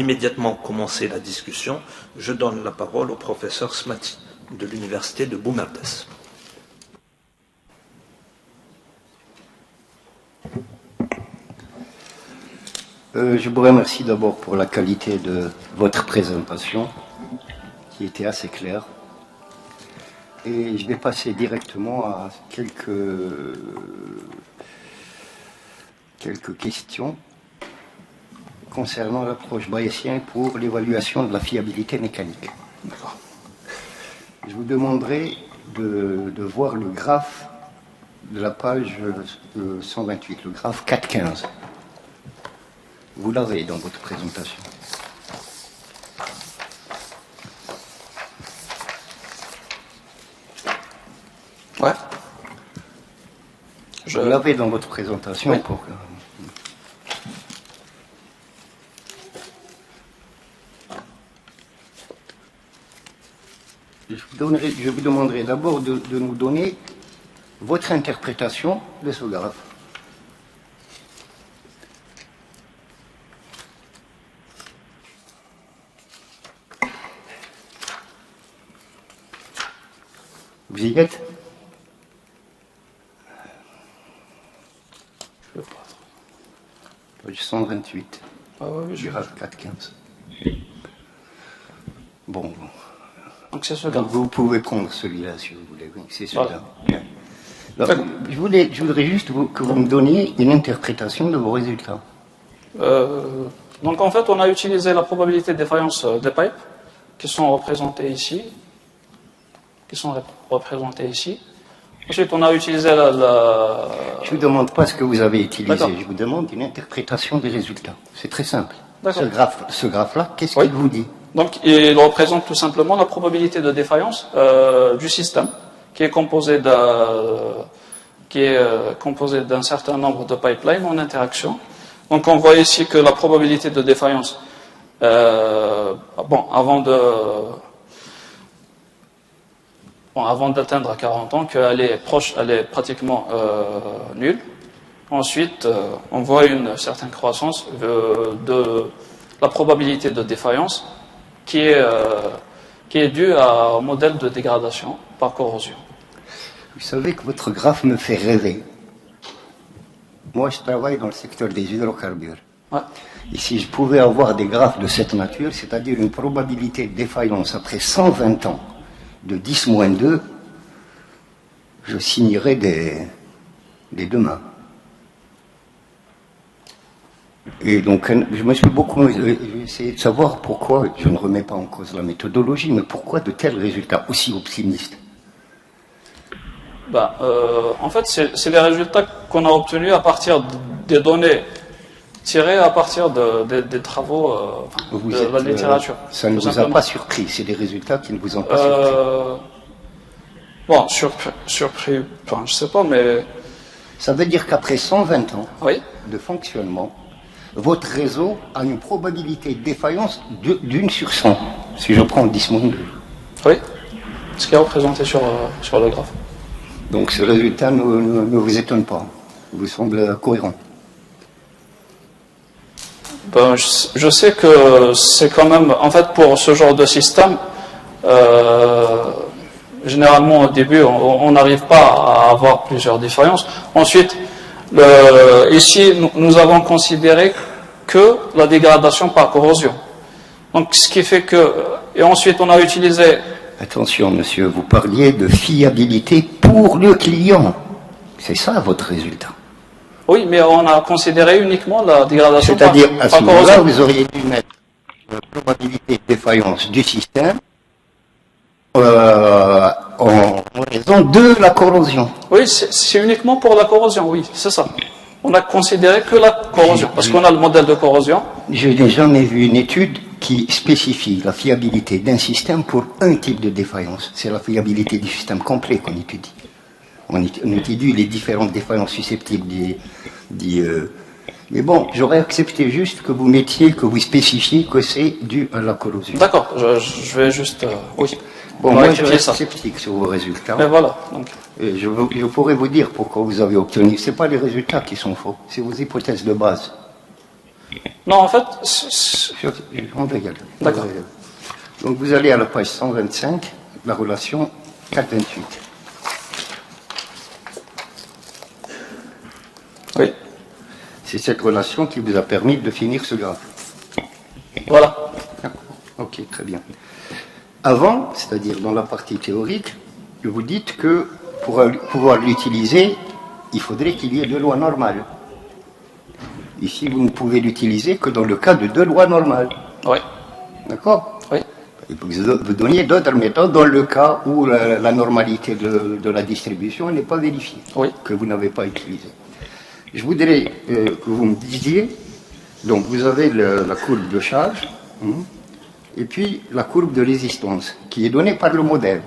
immédiatement commencer la discussion, je donne la parole au professeur Smati de l'université de Boumerdes. Je vous remercie d'abord pour la qualité de votre présentation, qui était assez claire. Et je vais passer directement à quelques questions concernant l'approche bayésienne pour l'évaluation de la fiabilité mécanique. D'accord. Je vous demanderai de voir le graphe de la page 128, le graphe 4.15. Vous l'avez dans votre présentation. Ouais. Vous l'avez dans votre présentation. Oui. Pour... Je vous demanderai d'abord de nous donner votre interprétation de ce graphe. Vous y êtes? Page 128. Ah oui, Graphe 4.15. Bon. Donc c'est ce Donc graphe. vous pouvez prendre celui-là si vous voulez. Oui, c'est celui-là. Voilà. Bien. Alors, je voudrais juste que vous me donniez une interprétation de vos résultats. Donc en fait, on a utilisé la probabilité de défaillance des pipes qui sont représentées ici. Ensuite, on a utilisé Je ne vous demande pas ce que vous avez utilisé, D'accord. je vous demande une interprétation des résultats. C'est très simple. D'accord. Ce graphe-là, qu'est-ce Oui. qu'il vous dit? Donc, il représente tout simplement la probabilité de défaillance du système, qui est composé d'un certain nombre de pipelines en interaction. Donc, on voit ici que la probabilité de défaillance, avant d'atteindre 40 ans, qu'elle est proche, elle est pratiquement nulle. Ensuite, on voit une certaine croissance de la probabilité de défaillance qui est due au modèle de dégradation par corrosion. Vous savez que votre graphe me fait rêver. Moi, je travaille dans le secteur des hydrocarbures. Ouais. Et si je pouvais avoir des graphes de cette nature, c'est-à-dire une probabilité de défaillance après 120 ans de 10-2, je signerais des deux mains. Et donc, je me suis beaucoup essayé de savoir pourquoi, je ne remets pas en cause la méthodologie, mais pourquoi de tels résultats aussi optimistes? En fait, c'est les résultats qu'on a obtenus à partir des données tirées à partir des travaux de la littérature. Ça ne vous a pas surpris, c'est des résultats qui ne vous ont pas surpris. Surpris, enfin, je sais pas, mais... Ça veut dire qu'après 120 ans Oui. de fonctionnement, votre réseau a une probabilité de défaillance d'1 sur 100, si je prends 10-2. Oui, ce qui est représenté sur le graphe. Donc ce résultat ne vous étonne pas, vous semble cohérent. Je sais que c'est quand même, en fait, pour ce genre de système, généralement au début, on n'arrive pas à avoir plusieurs défaillances. Ensuite, ici, nous avons considéré que la dégradation par corrosion. Donc, ce qui fait que, et ensuite, on a utilisé. Attention, monsieur, vous parliez de fiabilité pour le client. C'est ça votre résultat. Oui, mais on a considéré uniquement la dégradation par corrosion. C'est-à-dire, à ce moment-là, corrosion. vous auriez dû mettre la probabilité de défaillance du système en raison de la corrosion. Oui, c'est uniquement pour la corrosion, oui, c'est ça. On a considéré que la corrosion, parce qu'on a le modèle de corrosion. Je n'ai jamais vu une étude qui spécifie la fiabilité d'un système pour un type de défaillance. C'est la fiabilité du système complet qu'on étudie. On étudie les différentes défaillances susceptibles mais bon, j'aurais accepté juste que vous spécifiez que c'est dû à la corrosion. D'accord, je vais juste... oui. Bon, moi je reste sceptique sur vos résultats. Mais voilà. Donc. Je pourrais vous dire pourquoi vous avez obtenu. Ce n'est pas les résultats qui sont faux, c'est vos hypothèses de base. Non, en fait, On va y aller. D'accord. Donc vous allez à la page 125, la relation 4,28. oui, C'est cette relation qui vous a permis de finir ce graphe. voilà. D'accord. Ok, très bien. Avant, c'est-à-dire dans la partie théorique, vous dites que pour pouvoir l'utiliser, il faudrait qu'il y ait deux lois normales. Ici, vous ne pouvez l'utiliser que dans le cas de deux lois normales. Oui, D'accord? oui, Et vous donniez d'autres méthodes dans le cas où la normalité de la distribution n'est pas vérifiée, oui. que vous n'avez pas utilisée. Je voudrais que vous me disiez, donc vous avez la courbe de charge, et puis la courbe de résistance, qui est donnée par le modèle.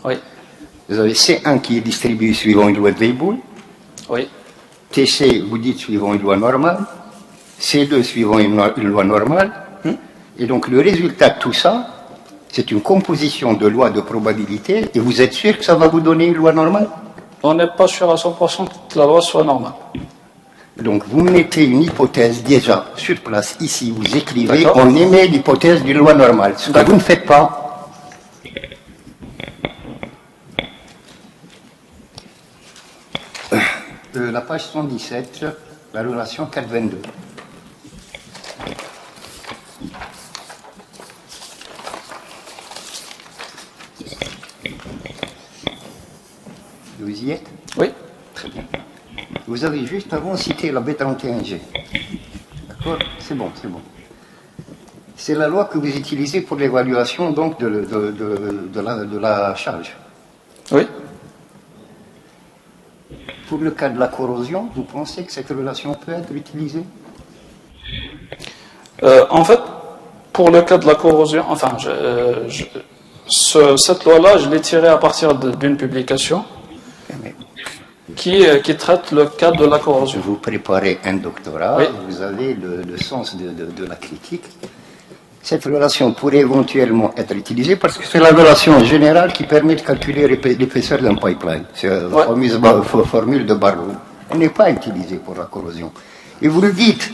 Oui, Vous avez C1 qui est distribué suivant une loi de Weibull, oui, TC, vous dites suivant une loi normale, C2 suivant une loi normale, et donc le résultat de tout ça, c'est une composition de lois de probabilité, et vous êtes sûr que ça va vous donner une loi normale? on n'est pas sûr à 100% que la loi soit normale. Donc vous mettez une hypothèse déjà sur place, ici, vous écrivez, D'accord. on émet l'hypothèse d'une loi normale, ce que D'accord. vous ne faites pas. La page 117, la relation 4,22. Vous y êtes? Oui, Très bien. Vous avez juste avant cité la B31G. D'accord? C'est bon, c'est bon. C'est la loi que vous utilisez pour l'évaluation donc de la charge. oui. Pour le cas de la corrosion, vous pensez que cette relation peut être utilisée? En fait, pour le cas de la corrosion, enfin, cette loi-là, je l'ai tirée à partir d'une publication Mais qui traite le cas de la corrosion. vous préparez un doctorat, Oui. vous avez le sens de la critique. Cette relation pourrait éventuellement être utilisée parce que c'est la relation générale qui permet de calculer l'épaisseur d'un pipeline. C'est la Ouais. fameuse formule de Barlow. Elle n'est pas utilisée pour la corrosion. Et vous le dites,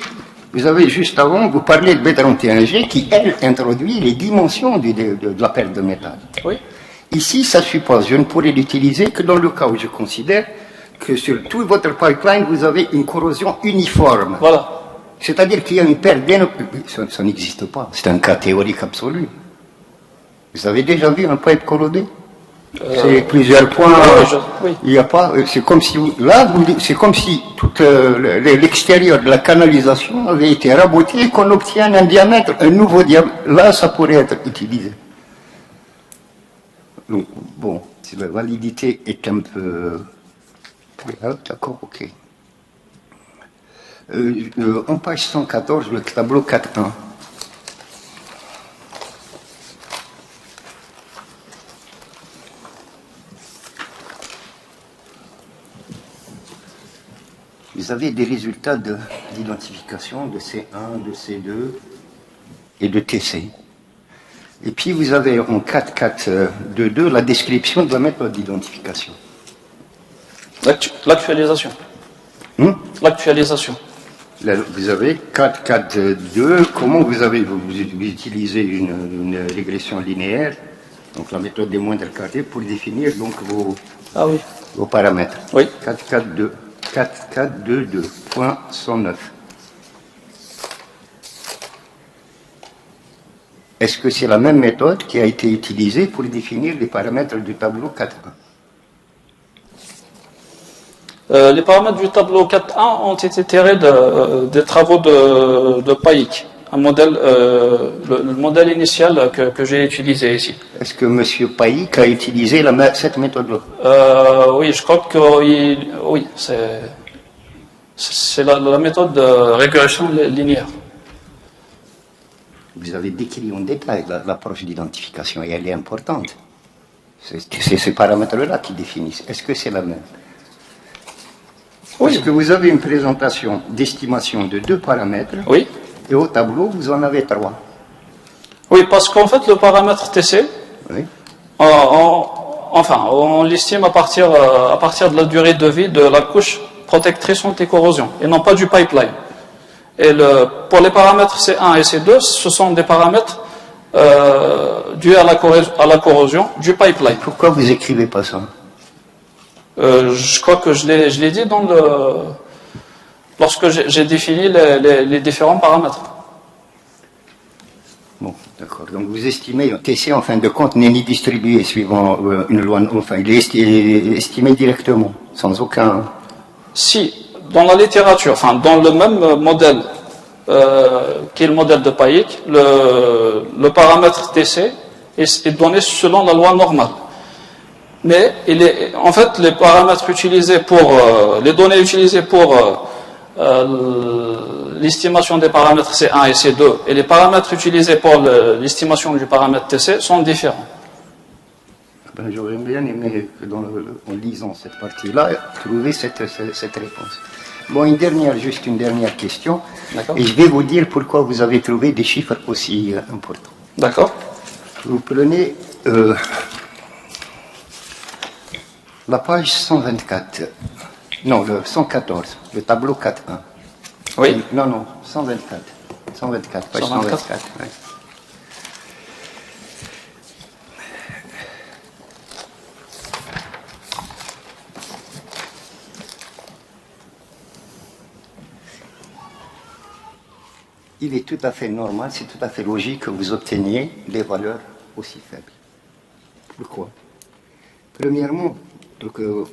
vous avez juste avant, vous parlez de B31G qui, elle, introduit les dimensions de la perte de métal. Oui, Ici, ça suppose, je ne pourrais l'utiliser que dans le cas où je considère que sur tout votre pipeline, vous avez une corrosion uniforme. voilà. C'est-à-dire qu'il y a une perte bien... Ça n'existe pas. C'est un cas théorique absolu. Vous avez déjà vu un pipe corrodé? C'est plusieurs points. Oui. Il n'y a pas... C'est comme si... c'est comme si tout l'extérieur de la canalisation avait été raboté et qu'on obtient un diamètre, un nouveau diamètre. Là, ça pourrait être utilisé. Donc, bon, si la validité est un peu... D'accord, ok. En page 114, le tableau 4.1. Vous avez des résultats d'identification de C1, de C2 et de TC. Et puis vous avez en 4.4.2.2 la description de la méthode d'identification. L'actualisation. L'actualisation. Là, vous avez 4.4.2, comment vous utilisez une régression linéaire, donc la méthode des moindres carrés, pour définir donc Ah oui. vos paramètres. Oui. 4.4.2.109. Est-ce que c'est la même méthode qui a été utilisée pour définir les paramètres du tableau 4.1? Les paramètres du tableau 4.1 ont été tirés des travaux de Paik, un modèle, le modèle initial que j'ai utilisé ici. Est-ce que M. Paik a utilisé cette méthode-là? Oui, je crois que oui, c'est la méthode de régression linéaire. Vous avez décrit en détail l'approche d'identification et elle est importante. C'est ces paramètres-là qui définissent. Est-ce que c'est la même? Oui. Parce que vous avez une présentation d'estimation de 2 paramètres Oui. et au tableau, vous en avez 3. Oui, parce qu'en fait, le paramètre TC, Oui. on l'estime à partir de la durée de vie de la couche protectrice anti-corrosion, et non pas du pipeline. Et le pour les paramètres C1 et C2, ce sont des paramètres dus à la corrosion du pipeline. Pourquoi vous écrivez pas ça? Je crois que je l'ai dit lorsque j'ai défini les différents paramètres. Bon, d'accord. Donc vous estimez, TC en fin de compte n'est ni distribué suivant une loi, enfin il est estimé directement, sans aucun... Si, dans la littérature, enfin dans le même modèle qui est le modèle de Payek, le paramètre TC est donné selon la loi normale. Mais en fait, les paramètres utilisés les données utilisées pour l'estimation des paramètres C1 et C2 et les paramètres utilisés pour l'estimation du paramètre TC sont différents. Ben, j'aurais bien aimé, en lisant cette partie-là, trouver cette réponse. Bon, juste une dernière question. Et je vais vous dire pourquoi vous avez trouvé des chiffres aussi importants. D'accord. Vous prenez la page 124. Non, le 114, le tableau 4.1. Oui. Non, 124. 124, page 124. Ouais. Il est tout à fait normal, c'est tout à fait logique que vous obteniez des valeurs aussi faibles. Pourquoi? Premièrement,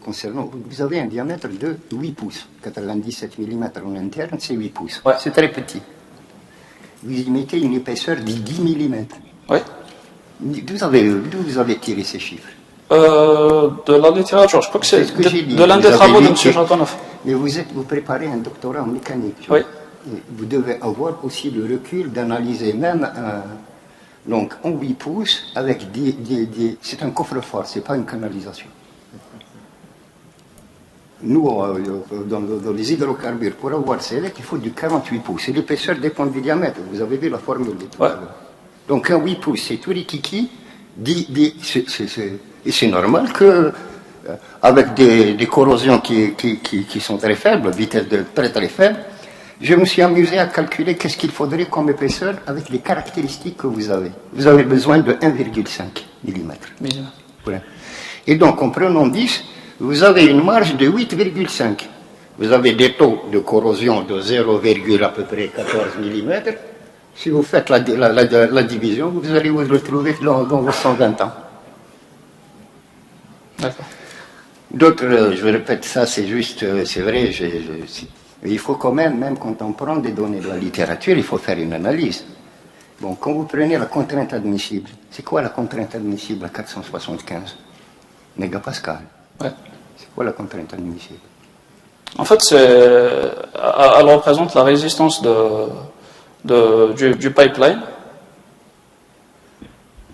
concernant, vous avez un diamètre de 8 pouces. 97 mm en interne, c'est 8 pouces. Ouais. C'est très petit. Vous y mettez une épaisseur de 10 mm. Oui. D'où vous avez tiré ces chiffres? De la littérature, je crois que c'est ce que j'ai dit. de l'un des travaux de M. Jatonov. Mais vous préparez un doctorat en mécanique. Oui. Vous devez avoir aussi le recul d'analyser même donc en 8 pouces avec c'est un coffre-fort, c'est pas une canalisation. Nous, dans les hydrocarbures, pour avoir CELEC, il faut du 48 pouces. Et l'épaisseur dépend du diamètre. Vous avez vu la formule. Ouais. Donc un 8 pouces, c'est tout rikiki. Et c'est normal que, avec des corrosions qui sont très faibles, vitesse très très faible, je me suis amusé à calculer qu'est-ce qu'il faudrait comme épaisseur avec les caractéristiques que vous avez. Vous avez besoin de 1,5 mm. Voilà. Et donc, en prenant 10, vous avez une marge de 8,5. Vous avez des taux de corrosion de 0, à peu près 14 mm. Si vous faites la division, vous allez vous retrouver dans vos 120 ans. D'accord. D'autres, je répète ça, c'est juste, c'est vrai, il faut quand même quand on prend des données de la littérature, il faut faire une analyse. Bon, quand vous prenez la contrainte admissible, c'est quoi la contrainte admissible à 475 mégapascal? Ouais. C'est quoi la contrainte admissible? En fait, elle représente la résistance du pipeline.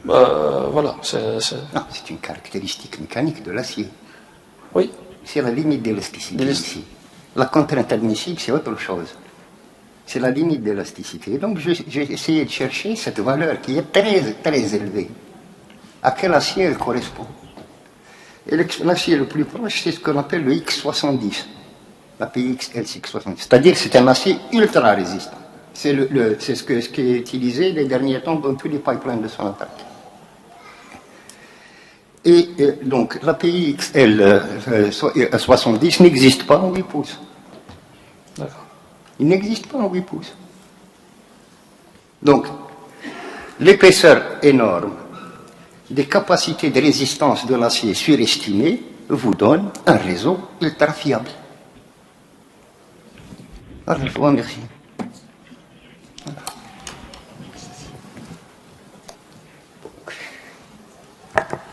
Voilà. Non, c'est une caractéristique mécanique de l'acier. Oui. C'est la limite d'élasticité ici. La contrainte admissible, c'est autre chose. C'est la limite d'élasticité. Donc, j'ai essayé de chercher cette valeur qui est très, très élevée. À quel acier elle correspond? Et l'acier le plus proche, c'est ce qu'on appelle le X70. La PXL670. C'est-à-dire, c'est un acier ultra résistant. C'est ce qui est utilisé les derniers temps dans tous les pipelines de Sonatrach. Et donc, la PXL70 n'existe pas en 8 pouces. D'accord. Il n'existe pas en 8 pouces. Donc, l'épaisseur énorme des capacités de résistance de l'acier surestimées vous donne un réseau ultra fiable. Alors, je vous remercie.